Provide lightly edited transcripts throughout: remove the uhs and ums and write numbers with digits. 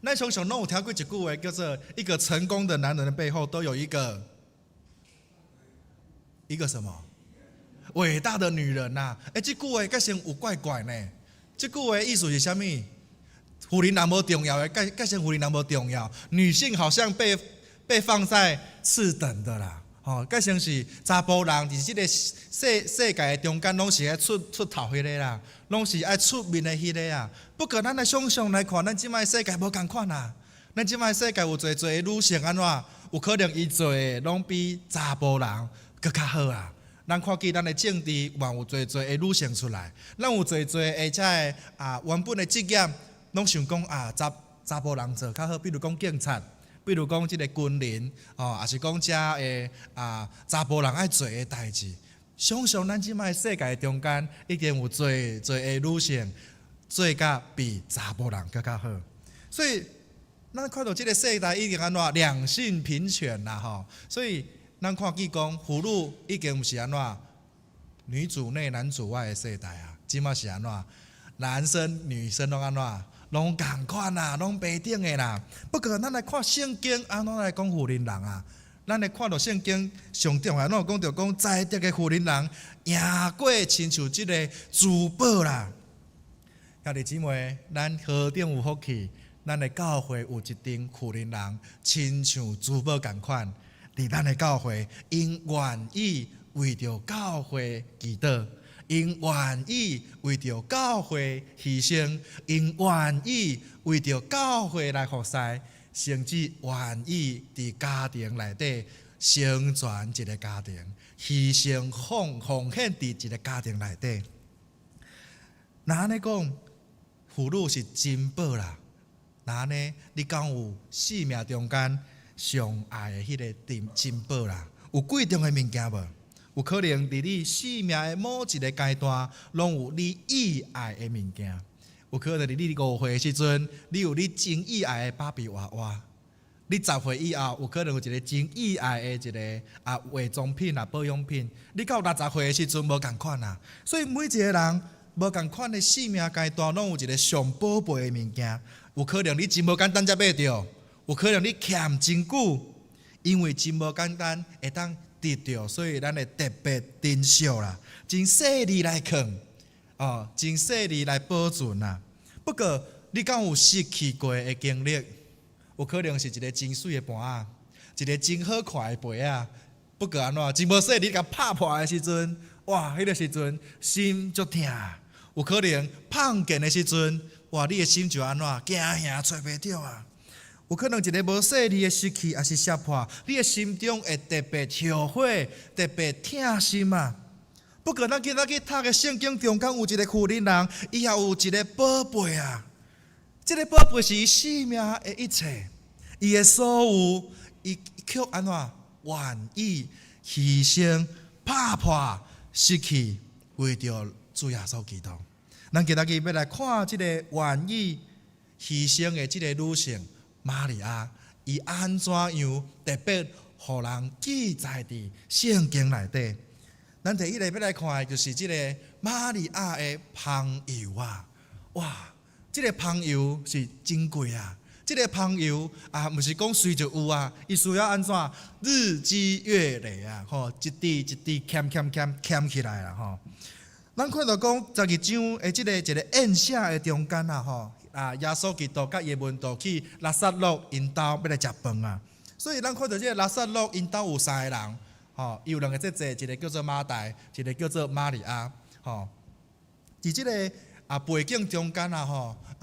咱常常拢有听过一句话，叫做一个成功的男人的背后都有一个什么？伟大的女人呐！这句话改成有怪怪呢。这句话意思是啥物？妇人人无重要的，改成妇人人无重要。女性好像被放在次等的啦。改成是查甫人，伫即个世界中间，拢是爱出头迄个啦，拢是爱出面的迄个啊。不过咱来想象来看，咱即摆世界无共款啊。咱即摆世界有侪的女性安怎？有可能伊做的拢比查甫人更较好啊。咱看见咱的政治嘛有侪的女性出来，咱有侪的遮原本的职业，拢想讲查甫人做较好，比如讲警察。比如讲，即个军人，也是讲遮的查甫人爱做的代志。想想咱即摆世界中间，已经有侪的女性做甲比查甫人更较好。所以，咱看到即个世代已经安怎两性平权啦，所以，咱看见讲，妇女已经毋是安怎女主内男主外的世代啊，即摆是安怎男生女生拢安怎？拢共款啦，拢平等的啦。不过，咱来看圣经，安怎来讲妇人人啊？咱来看到圣经上重要，咱有讲到讲在地的妇人人赢过亲像即个珠宝啦。兄弟姊妹，咱何等有福气！咱的教会有一群妇人人，亲像珠宝共款，伫咱的教会，因愿意为着教会祈祷。因愿意为着教会牺牲，因愿意为着教会来服侍，甚至愿意伫家庭内底成全一个家庭，牺牲奉献伫一个家庭内底。那安尼讲，妇女是珍宝啦。那安尼，你敢有生命中间上爱的迄个珍宝啦？有贵重的物件无？有可能伫你生命的某一个阶段，拢有你意爱的物件。有可能伫你5岁的时阵，你有你真意爱的芭比娃娃。你10岁以后，有可能有一个真意爱的一个化妆品保养品。你到60岁的时阵，无共款啊。所以每一个人无共款的生命阶段，拢有一个上宝贝的物件。有可能你真无简单才买着，有可能你欠真久，因为真无简单会当。得到，所以咱会特别珍惜啦，真细腻来看，真细腻来保存啦。不过，你敢有失去过的经历？有可能是一个真水的盘仔，一个真好看的杯仔。不过安怎，真无细腻，甲拍破的时阵，哇，迄个时阵心足痛。有可能碰见的时阵，哇，你的心就安怎，惊吓找袂着啊。有可能一个无细腻的失去，也是摔破，你的心中会特别后悔，特别痛心啊。不过，咱今仔去读的圣经中间有一个妇人人，伊也有一个宝贝啊。这个宝贝是伊生命的一切，伊的所有，伊却安怎愿意牺牲、拍破、失去，为着主耶稣基督。咱今仔日要来看这个愿意牺牲的这个女性。玛利亚，伊安怎样特别互人记载伫圣经内底？咱第一个要来看的就是这个玛利亚的香油啊！哇，这个香油是真贵啊！这个香油毋是讲随就有啊，伊需要安怎日积月累啊？一滴一滴欠起来啦！咱看到讲十二章的这个一个宴席的中间啊！耶稣基督甲耶门徒去拉撒路因兜要来食饭啊，所以咱看到这个拉撒路因兜有3个人，伊有2个姐姐，一个叫做马大，一个叫做玛利亚，伫这个背景中间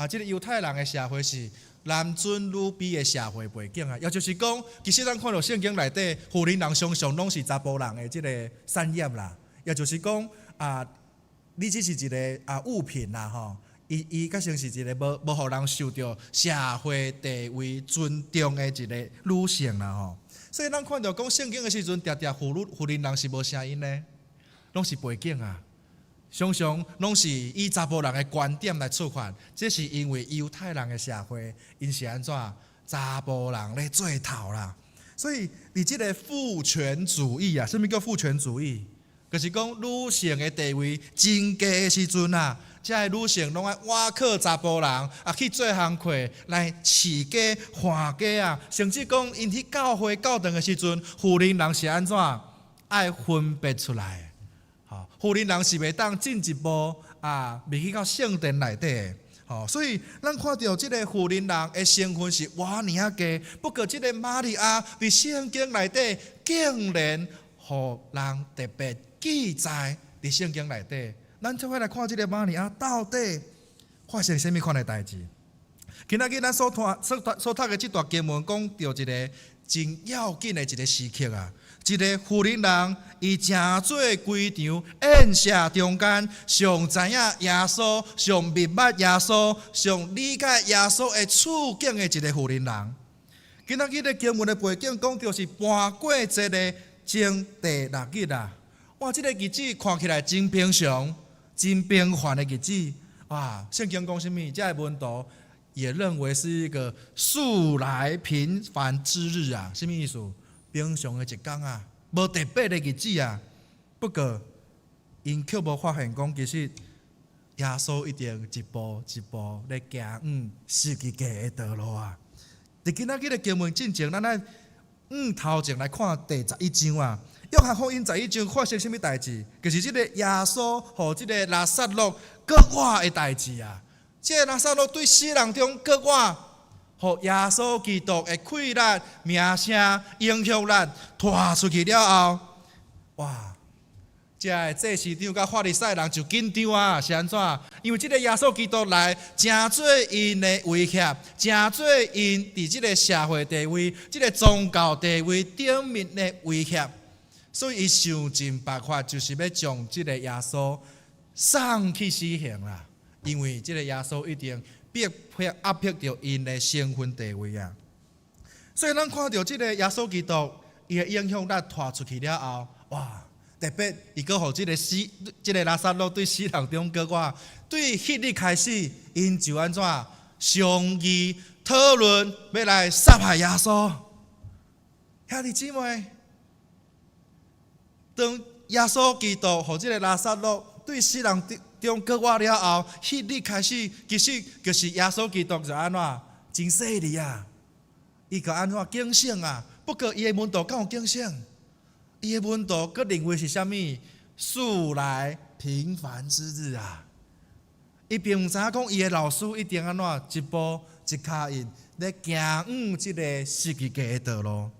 这个犹太人的社会是男尊女卑的社会背景啊，也就是讲，其实咱看到圣经内底，妇人人常常拢是查甫人的这个产业啦，也就是讲你只是一个物品啦伊较像是一个无互人受到社会地位尊重的一个女性啦所以咱看到讲圣经的时阵，常常妇人人是无声音的，拢是背景啊，常常拢是以查甫人的观点来出发，这是因为犹太人的社会，因是安怎查甫人咧做头啦，所以伫这个父权主义啊，什么叫父权主义？就是讲女性的地位真低的时阵啊。这个女性拢爱挖靠查甫人啊去做工课来饲家换家啊，甚至讲因去教会教堂的时阵，妇人人是安怎爱分别出来？妇人人是袂当进一步啊，未去到圣殿内底的。所以咱看到这个妇人人的身份是哇尼啊低，不过这个玛利亚伫圣经内底竟然互人特别记载伫圣经内底。咱再来看这个玛利亚到底发生什么款的代志？今仔日咱所读的这段经文讲到一个真要紧的一个时刻啊！一个妇人人，伊正做规场宴席中间，上知影耶稣，上明白耶稣，上理解耶稣的处境的一个妇人人。今仔日的经文的背景讲到是搬过节的前第6日啊！哇，这个日子看起来真平常、真平凡的日子。哇，圣经讲什么？这个文道也认为是一个素来平凡之日啊！什么意思？平常的一天啊，无特别的日子啊。不过，因却无发现讲，其实耶稣一定一步一步来行十字架的道路啊。伫今仔日的经文进前，咱来头前来看第11章啊。约翰福音11章发生什么代志？就是这个耶稣和这个拉撒路割腕的代志啊。这个拉撒路对死人中割腕。互耶稣基督的气力、名声、影响力拖出去了后，哇！这市长甲法利赛人就紧张啊，是安怎？因为这个耶稣基督来，真做因的威胁，真做因伫这个社会地位、这个宗教地位顶面的威胁，所以伊想尽办法，就是要将这个耶稣送去死刑啦。因为这个耶稣一定逼迫压迫到因的身份地位啊，所以咱看到这个耶稣基督，伊的影响力拖出去了后，哇！特别伊阁互这个拉撒路对死人中割腕，对迄日开始，因就安怎商议讨论要来杀害耶稣。兄弟姊妹，当耶稣基督互这个拉撒路对死人中割腕了后，迄日开始，其实就是耶稣基督就安怎真细腻啊！伊个安怎警醒啊？不过伊的门徒敢有警醒？伊的门徒佫认为是啥物？素来平凡之日啊！伊并毋知影讲伊的老师一定安怎一步一脚印来行即个十字架的道路。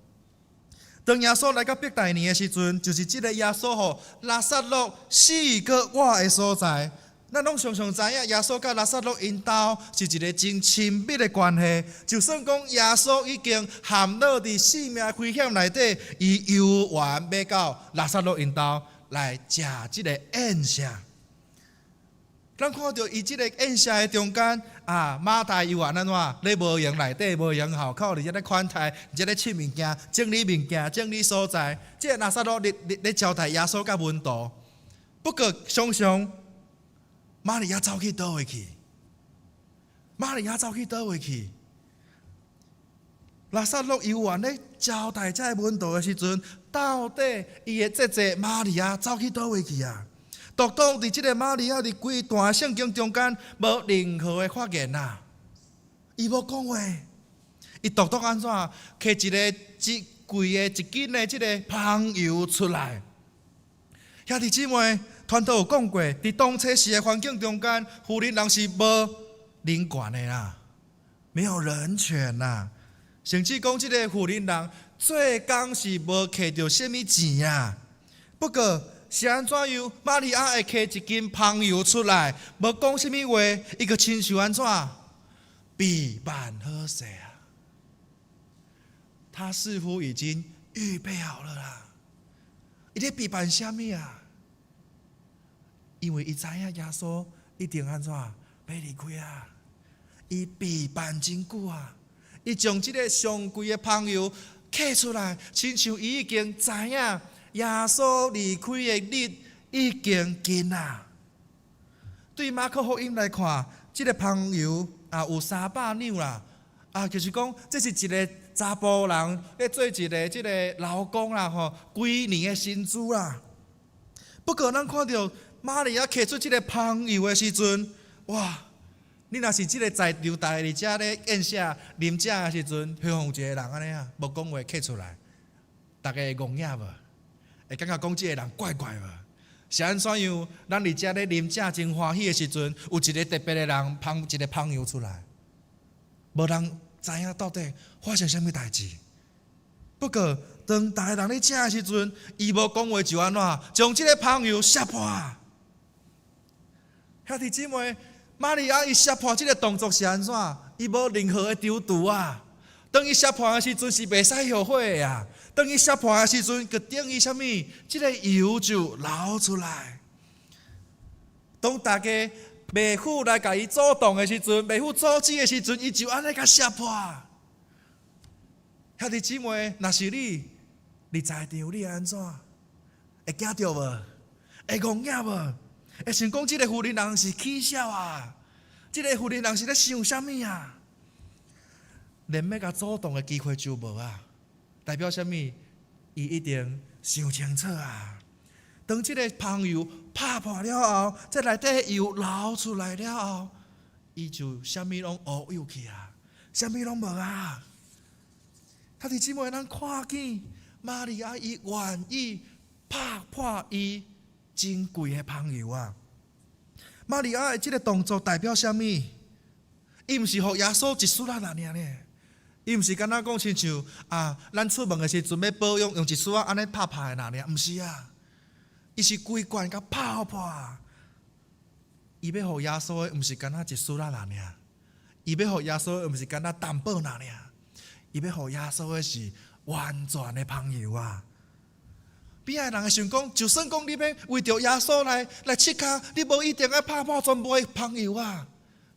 当耶稣来到伯大尼的时阵，就是即个耶稣互拉撒路死割腕的所在。咱拢常常知影，耶稣甲拉撒路因兜是一个真亲密的关系。就算讲耶稣已经陷落伫性命危险内底，伊犹原要到拉撒路因兜来食即个宴席。咱看到伊即个宴席的中间啊，马大犹原安怎？咧无营内底，无营后口，而且咧款待，而且咧切物件、整理物件、整理所在。即个拉撒路咧招待耶稣甲门徒。不过常常，玛利亚走去倒位去？玛利亚走去倒位去？拉撒路犹原咧招待这个门徒的时阵，到底伊的姐姐玛利亚走去倒位去啊？独独伫即个玛利亚伫规段圣经中间无任何的发言啊，伊无讲话，伊独独安怎摕一个一贵的一斤的即个香油出来？兄弟姊妹，传道有讲过，伫当初时的环境中间，妇人人是无人权的啦，没有人权啦，甚至讲即个妇人人做工是无摕到什么钱啊。不过是安怎样？玛利亚会摕一斤香油出来，无讲什么话，伊个亲像安怎？备办好势啊！他似乎已经预备好了啦。伊咧备办啥物啊？因为伊知影耶稣一定安怎要离开啊！伊备办真久啊！伊将即个上贵的香油摕出来，亲像伊已经知影。耶稣离开的日已经近啦。对马可福音来看，这个香油有300两啦，就是讲这是一个查甫人咧做一个这个劳工啦，规年的薪资啦。不过咱看到玛利亚摕出这个香油的时阵，哇！你若是这个在场台伫遮咧宴席啉食的时阵，向有一个人安尼啊，无讲话摕出来，大家会戆影无？会感觉讲这个人怪怪无？是安怎样？咱伫遮咧啉食真欢喜的时阵，有一个特别的人捧一个香油出来，无人知影到底发生什么代志。不过，当大家人咧食的时阵，伊无讲话就安怎，将这个香油摔破。兄弟姊妹，玛利亚伊摔破这个动作是安怎？伊无任何的丢毒啊。当伊摔破的时阵是袂使后悔的啊。当伊摔破的时阵，就等于什么？这个油就流出来。当大家妹夫来甲伊主动的时阵，妹夫阻止的时阵，伊就安尼甲摔破。兄弟姊妹，若是你在场，你会安怎？会惊到无？会戆影无？会想讲这个妇人人是起笑啊？这个妇人人是咧想啥物啊？连要甲主动的机会就无啊！代表啥物？伊一定想清楚啊！当这个香油拍破了后，这内底油流出来了后，伊就啥物拢乌有去啊，啥物拢无啊！他弟姊妹，咱看见玛利亚伊愿意拍破伊珍贵的香油啊！玛利亚的这个动作代表啥物？伊毋是互耶稣一丝仔尔呢？伊毋是敢若讲亲像咱出门的时阵要保养，用一丝仔安尼拍拍的尔，毋是啊！伊是规罐甲拍破。伊要互耶稣的，毋是敢若一丝仔尔，伊要互耶稣的，毋是敢若淡薄尔，伊要互耶稣的是完全的香油啊！边仔人会想讲，就算讲你要为着耶稣来切骹，你无一定要拍破全部的香油啊！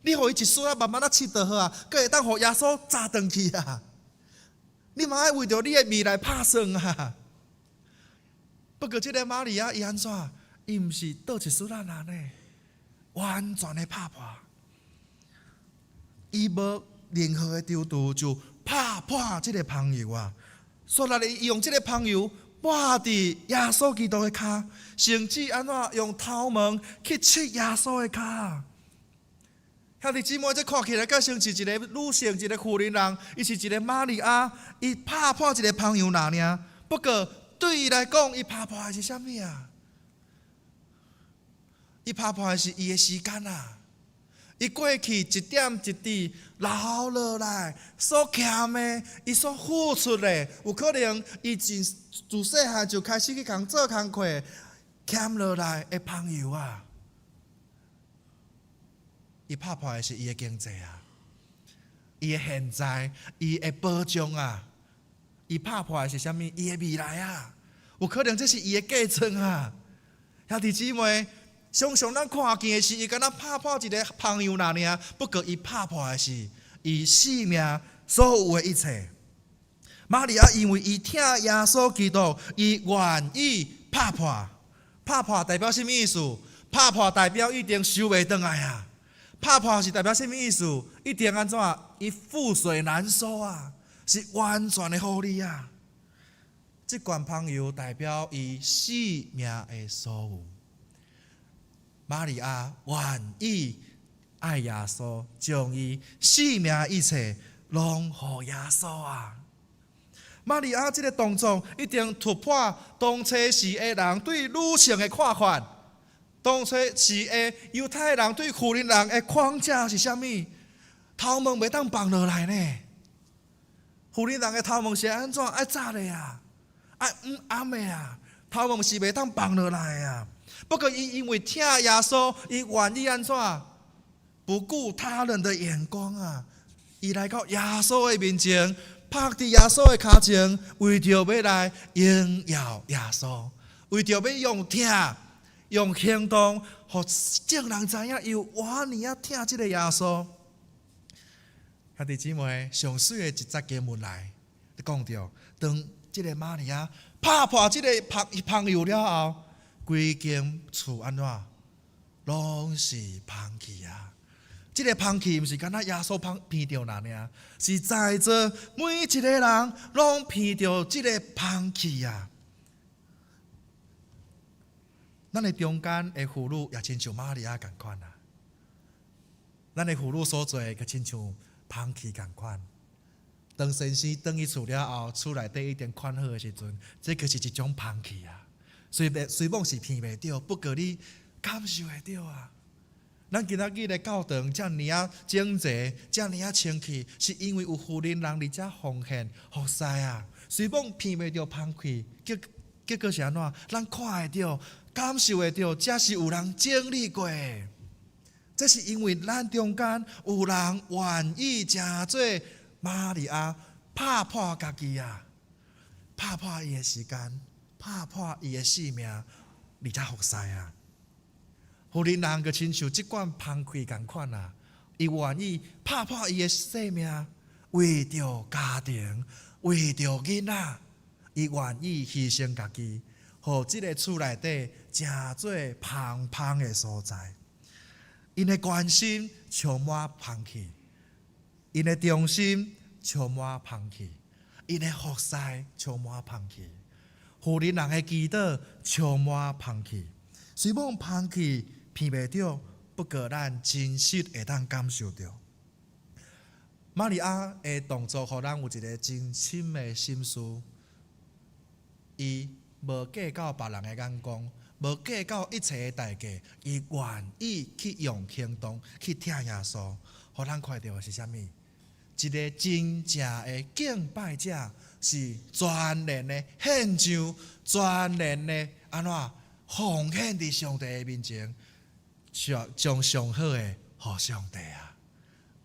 你互伊一丝仔慢慢切就好啊，佮会当互耶稣炸转去啊！你嘛爱为着你的未来拍算啊！不过这个玛利亚伊安怎？伊毋是倒一丝仔呢，完全的拍破，伊无任何的丢毒就拍破这个香油啊！所以伊用这个香油抹伫耶稣基督的骹，甚至安怎用头毛去切耶稣的骹。兄弟姊妹，这看起来较像是一个女性，一个妇人人，伊是一个玛利亚，伊拍破一个香油尔。不过对伊来讲，伊拍破的是啥物啊？伊拍破的是伊的时间啊！伊过去一点一滴流落来，所欠的，伊所付出的，有可能伊自细汉就开始去做工课，欠落来的香油啊！伊拍破的是伊的经济啊，伊的现在，伊的保障啊，伊拍破的是啥物？伊的未来啊，有可能这是伊的继承啊。兄弟姊妹，常常咱看见的是伊敢若拍破一个香油尔，不过伊拍破的是伊生命所有的一切。玛利亚因为伊听耶稣基督，伊愿意拍破。拍破代表什么意思？拍破代表一定收袂回来啊！拍破是代表什么意思？一定安怎？伊覆水难收啊，是完全的护理啊！这罐香油代表伊生命的所有。玛利亚愿意爱耶稣，将伊生命一切拢予耶稣啊！玛利亚这个动作一定突破当初时的人对女性的看法。当初时的犹太人对妇人人的框架是啥物？头毛袂当放落来呢？妇人人的头毛是安怎爱扎的啊？爱暗的啊？头毛是袂当放落来啊？不过伊因为听耶稣，伊愿意安怎？不顾他人的眼光啊！伊来到耶稣的面前，拍伫耶稣的脚前，为着要来荣耀耶稣，为着要用听。用行动，互众人知影，伊有偌尼啊疼这个耶稣。兄弟姊妹，上水的一节经文来，讲到，当这个玛利亚拍破这个香油了后，规间厝安怎，拢是香气啊！这个香气毋是敢若耶稣闻到尔，是在座每一个人拢闻到这个香气啊！咱的中间的妇女也亲像玛利亚同款啊。咱的妇女所做的，就亲像芳气同款。当先生转去厝了后，厝内底一点款好的时阵，这就是一种芳气啊。虽梦是闻袂到，不过你感受会到啊。咱今仔日的教堂遮尔啊整齐，遮尔啊清气，是因为有妇人人伫遮奉献服侍啊。虽梦闻袂到芳气，结果是安怎？咱看会到、感受会到，这是有人经历过的。这是因为咱中间有人愿意诚做玛利亚拍破家己啊，拍破伊的时间，拍破伊的性命，伫遮服侍啊。妇人人就亲像即款芳气同款啊，伊愿意拍破伊的性命，为着家庭，为着囡仔，伊愿意牺牲家己，互即个厝内底诚做芳芳的所在。因的关心充满芳气，因的忠心充满芳气，因的服侍充满芳气，妇人人的祈祷充满芳气。虽望芳气闻袂到，不过咱真实会当感受到。玛利亚的动作，互咱有一个真深的心思。伊无计较别人的眼光，无计较一切的代价，伊愿意去用行动去听耶稣。互咱看到的是啥物？一个真正的敬拜者，是全然的献上，全然的安怎奉献伫上帝的面前，将上好的互上帝啊！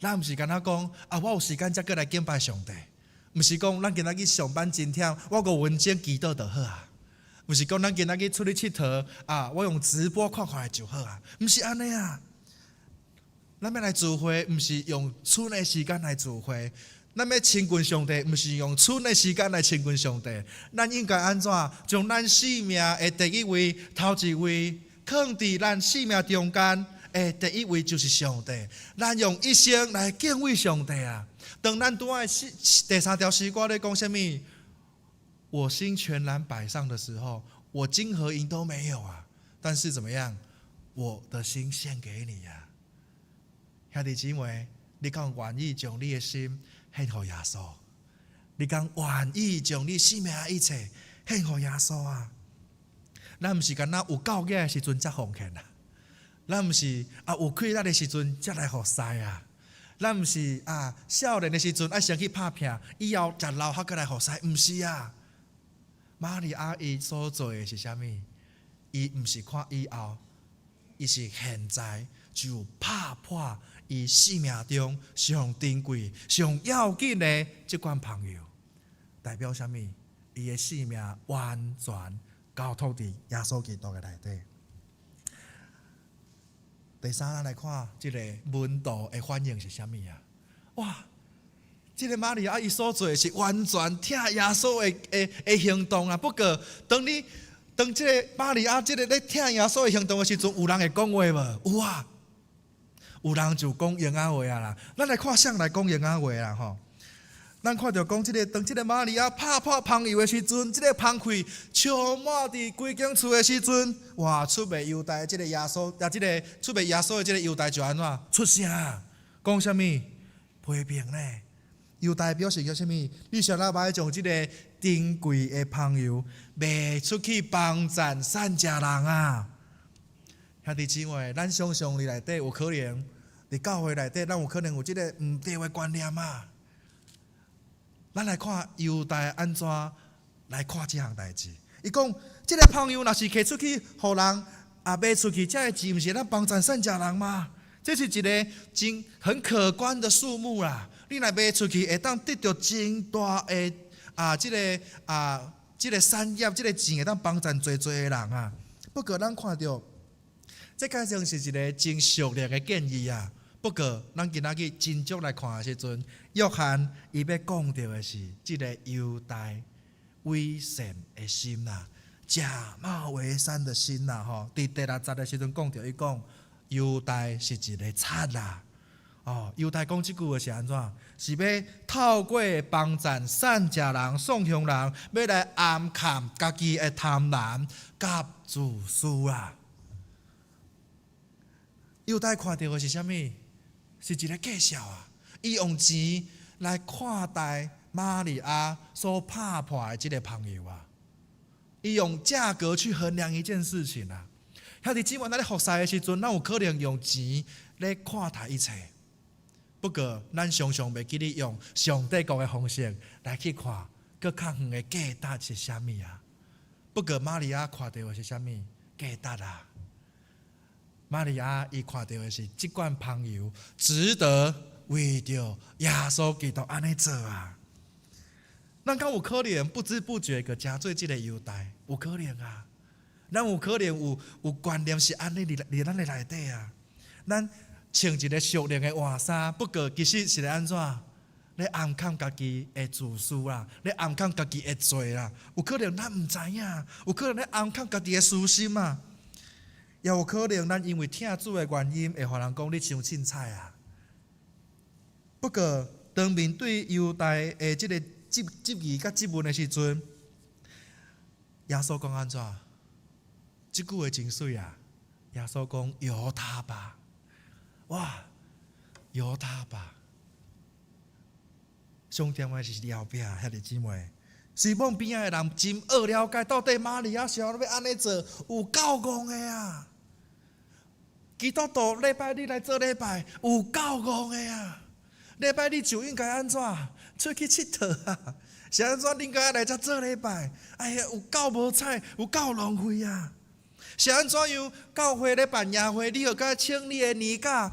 咱毋是干那讲啊，我有时间才过来敬拜上帝，毋是讲咱今仔日上班真忝，我5分钟祈祷就好啊。毋是讲咱今仔日出去佚佗啊，我用直播看看就好啊，毋是安尼啊。咱要来聚会，毋是用剩的时间来聚会，咱要亲近上帝，毋是用剩的时间来亲近上帝。咱应该安怎将咱生命的第一位、头一位放伫咱生命中间的第一位就是上帝。咱用一生来敬畏上帝啊！当咱拄爱第3条诗歌咧讲什么？我心全然摆上的时候，我金和银都没有啊，但是怎么样？我的心献给你啊！兄弟姊妹，你敢愿意将你的心献给耶稣？你敢愿意将你生命的一切献给耶稣啊？咱毋是干那有教业的时阵才奉献啊，咱毋是有气力的时阵才来服侍啊，咱毋是少年的时阵爱先去拍拼，以后食老还阁来服侍，毋是啊。玛利亚伊所做的是啥物？伊毋是看以后，伊是现在就拍破伊生命中上珍贵、上要紧的这款朋友，代表啥物？伊的生命完全交托伫耶稣基督的内底。第三，咱来看这个门徒的反应是啥物啊？哇！这个玛利亚伊所做的是完全听耶稣的行动啊。不过，当这个玛利亚这个咧听耶稣的行动的时阵，有人会讲话无？有啊，有人就讲英仔话啊啦。咱来看谁来讲英仔话啦吼。咱看到讲当这个玛利亚拍破香油的时阵，这个香气充满伫规间厝的时阵，哇！出卖犹大这个耶稣，这个出卖耶稣的这个犹大就安怎出声讲什么批评呢？犹大表示叫什么？你想要把将这个珍贵的香油卖出去帮赞善家人啊！兄弟姊妹，咱想象里内底有可能，伫教会内底，咱有可能有这个唔对的观念啊。咱来看犹大安怎来看这项代志。伊讲，这个香油若是摕出去，互人卖出去，这个钱毋是咱帮赞善家人吗？这是一个很可观的数目啦。你若卖出去，会当得到真大的这个产业，这个钱会当帮助最多的人啊。不过咱看到，这个像是一个真熟练的建议啊。不过咱今仔日真正来看的时阵，约翰伊要讲到的是这个犹大伪善的心呐，假冒为善的心呐吼。伫第6节的时阵讲到，伊讲犹大是一个贼啦。犹大讲这句话是安怎？是要透过帮赞善家人、送向人，要来暗藏家己的贪婪甲自私啦。犹太看到的是啥物？是一个计数啊！伊用钱来看待玛利亚所拍破的这个朋友啊！伊用价格去衡量一件事情啊！兄弟姊妹，咱咧服侍的时阵，咱有可能用钱来看待一切。不过，咱常常袂记得用上帝国的方式来去看，搁较远的价值是啥物啊？不过，玛利亚看到的是啥物？价值啊！玛利亚伊看到的是这罐香油值得为着耶稣基督安尼做啊！咱敢有可能不知不觉个真做这个犹太？有可能啊！咱有可能有观念是安尼伫咱的内底啊！咱穿一个熟练的换衫，不过其实是咧安怎？咧暗藏家己的自私啦，咧暗藏家己的罪啦。有可能咱唔知影，有可能咧暗藏家己的私心啊。也有可能咱因为听主的原因，会互人讲你伤凊彩啊。不过，当面对犹太的这个质疑甲质问的时阵，耶稣讲安怎？这句话真水啊！耶稣讲由他吧。哇，由他吧！上点的是后壁，兄弟姊妹，西蒙边仔的人真恶了解，到底玛利亚是要安尼做，有够戆的啊！基督徒礼拜日来做礼拜，有够戆的啊！礼拜日就应该安怎？出去佚佗啊！是安怎应该来遮做礼拜？哎呀，有够无彩，有够浪费啊！是安怎样？教会咧办夜会，你又该请你的年假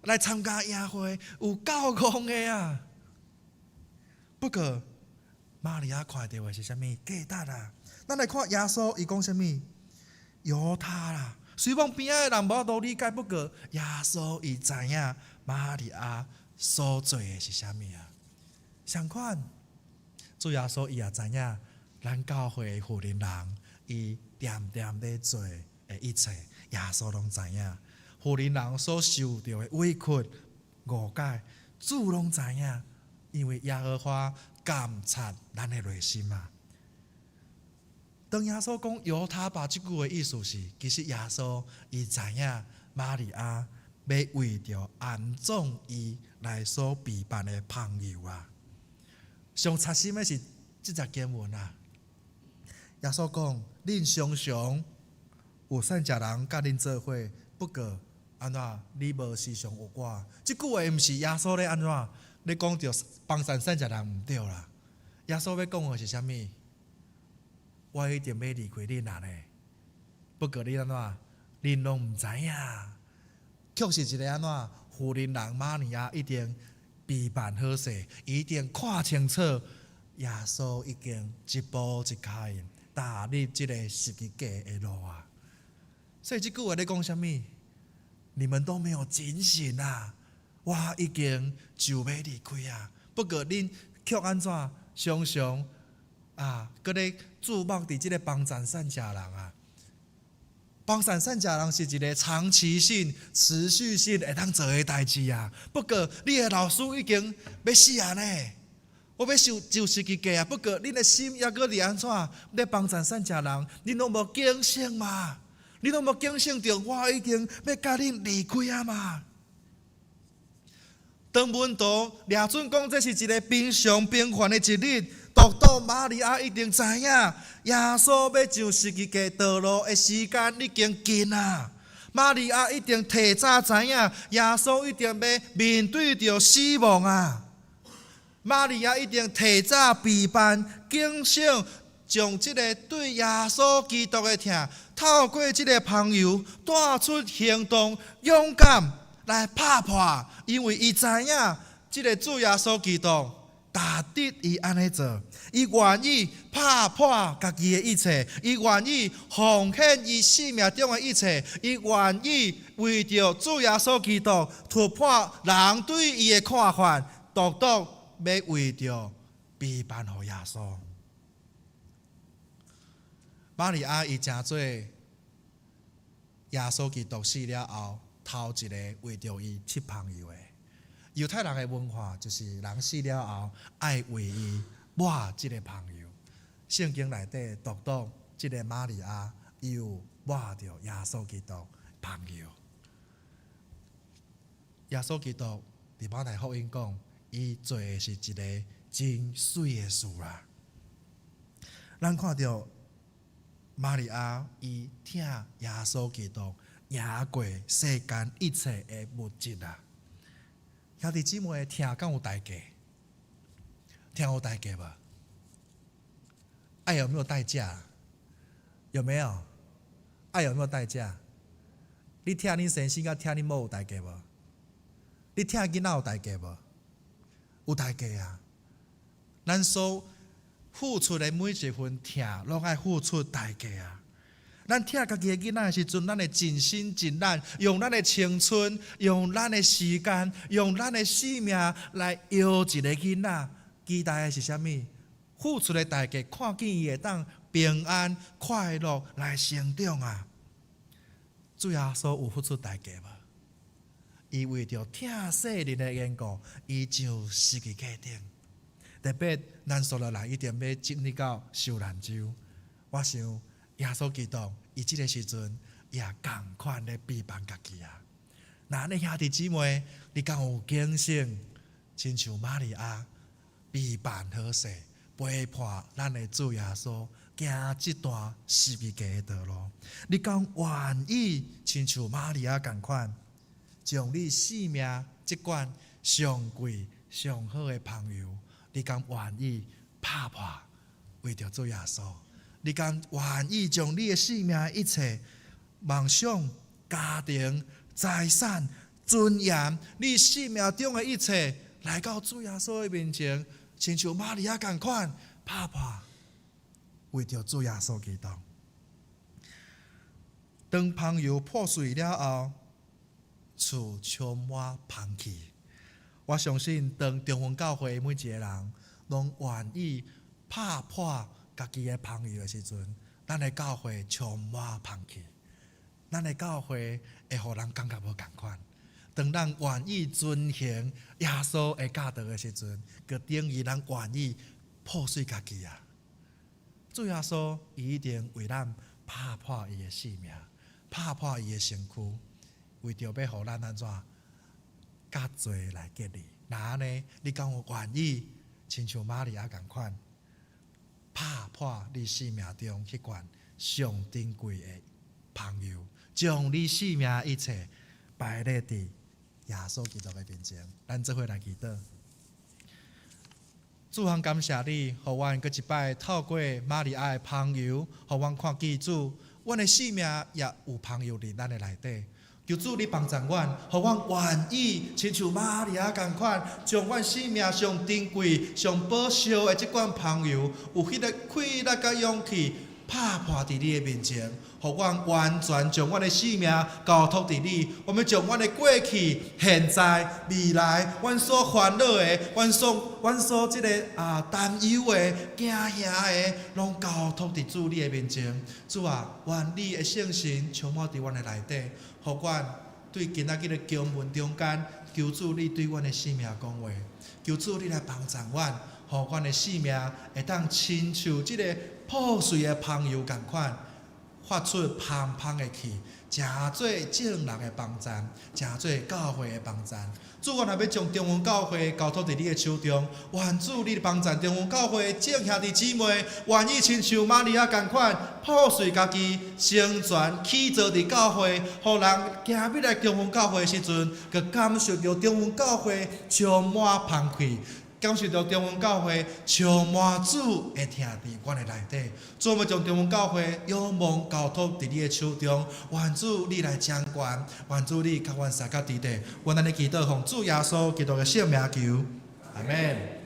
来参加夜会，有够戆的啊！不过，玛利亚看到的是啥物？价值啊！咱来看耶稣，伊讲啥物？由他啦。虽望边仔的人无都理解，不过耶稣伊知影玛利亚所做的是啥物啊？相款，主耶稣伊也知影咱教会负责人伊点点咧做的一切，耶稣拢知影。负责人所受到的委屈、误解，主拢知影。因为耶和华监察咱的内心啊。当耶稣讲由他吧这句的意思是，其实耶稣伊知影玛利亚要为着安葬伊来所备办的朋友啊。上插心的是这则经文啊。耶稣讲，恁常常有善食人甲恁做伙，不过安怎你无时常有我？这句话毋是耶稣咧安怎？你讲到帮善食人毋对啦。耶稣要讲的是啥物？我一定要离开恁啊呢。不过你安怎？恁拢毋知影。确实一个安怎？负责人玛利亚一定备办好势，一定看清楚。耶稣已经一步一脚印踏入这个十字架的路啊。所以这句话咧讲啥物？你们都没有警醒啊！我已经就要离开啊！不过恁却安怎常常搁咧注目伫即个帮善善食人啊？帮善善食人是一个长期性、持续性会当做的代志啊。不过你的老师已经要死啊呢，我要就十字架啊！不过恁的心还搁伫安怎？咧帮善善食人，恁拢无警醒嘛？你拢无警醒着，我已经要甲恁离开啊嘛！当文图掠准讲这是一个平常平凡的一日，独到玛利亚一定知影，耶稣要上十字架道路的时间已经近啊！玛利亚一定提早知影，耶稣一定要面对着死亡啊！玛利亚一定提早备办警醒，将这个对耶稣基督的疼，透过这个朋友带出行动，勇敢来拍破，因为伊知影这个主耶稣基督大得伊安尼做，伊愿意拍破家己的一切，伊愿意奉献伊生命中的一切，伊愿意为着主耶稣基督突破人对伊的看法，独独要为着备办予耶稣。玛利亚伊真做耶稣基督死了后头一个为着伊thiết朋友的。犹太人的文化就是人死了后爱为伊抹这个朋友。圣经内底独独这个玛利亚伊有抹着耶稣基督朋友。耶稣基督伫马太福音讲，伊做的是一个真水的事啦。咱看到玛利亚，伊听耶稣基督赢过世间一切的物质啦。兄弟姊妹，听敢有代价？听有代价无？爱有没有代价？有没有？爱有没有代价？你听你先生，甲听你某有代价无？你听囡仔有代价无？有代价啊！咱所付出的每一分疼，拢爱付出代价啊！咱疼家己的囡仔的时阵，咱会尽心尽力，用咱的青春，用咱的时间，用咱的性命来摇一个囡仔。期待的是啥物？付出的代价，看见伊会当平安快乐来成长啊！主耶稣有付出代价无？伊为着疼世人的缘故，伊就失去家庭。特别咱所有人一定要经历到受难周。我想耶稣基督，伊即个时阵也同款咧背叛家己啊！那你兄弟姊妹，你敢有警醒？亲像玛利亚背叛好势，背叛咱的主耶稣，行这段失去家的道路。你敢愿意亲像玛利亚同款，将你性命这款上贵上好的朋友？你敢愿意拍破为着主耶稣？你敢愿意将你的性命一切梦想、家庭、财产、尊严，你性命中的一切，来到主耶稣的面前，亲像玛利亚同款拍破为着主耶稣基督？当朋友破碎了后，厝充满香气。我相信，当中文教会每一个人拢愿意拍破家己的朋友的时阵，咱的教会充满香气，咱的教会会互人感觉无同款。当咱愿意遵行耶稣的教导的时阵，就等于咱愿意破碎家己啊！主耶稣伊一定为咱拍破伊的性命，拍破伊的身躯，为着要互咱安怎？甲罪来结你，那呢？你敢有愿意亲像玛利亚同款，拍破你生命中迄款上珍贵的朋友，将你生命一切摆在伫耶稣基督的面前？咱做伙来祈祷。主行感谢你，互阮搁一摆透过玛利亚的朋友，互阮看见主，阮的生命也有朋友伫咱的内底。求主你帮助阮，互阮愿意亲像玛利亚同款，将阮生命上珍贵、上宝贵的即款朋友，有迄个气力甲勇气，拍破伫你的面前，互阮完全将阮的生命交托伫你。我们将阮的过去、现在、未来，阮所烦恼的，阮所即个担忧的、惊吓的，拢交托伫主你的面前。主啊，愿你的圣神充满伫阮的内底。互阮对今仔日的经文中间，求主你对阮的生命讲话，求主你来帮助阮，互阮的生命会当亲像即个破碎的朋友同款，发出芳芳的气，诚做正人的帮助，诚做教会的帮助。主，我若要将中文教会交托伫你的手中，愿主你帮助中文教会众兄弟姊妹，愿意亲像玛利亚同款，破碎家己，成全起造伫教会，互人行入来中文教会的时阵，佮感受到中文教会充满香气。感受到中文教会充满主的听伫阮的内底，主要将中文教会仰望交托伫你的手中，愿主你来掌管，愿主你甲阮三角伫地，愿咱的祈祷奉主耶稣基督的圣名求，阿门。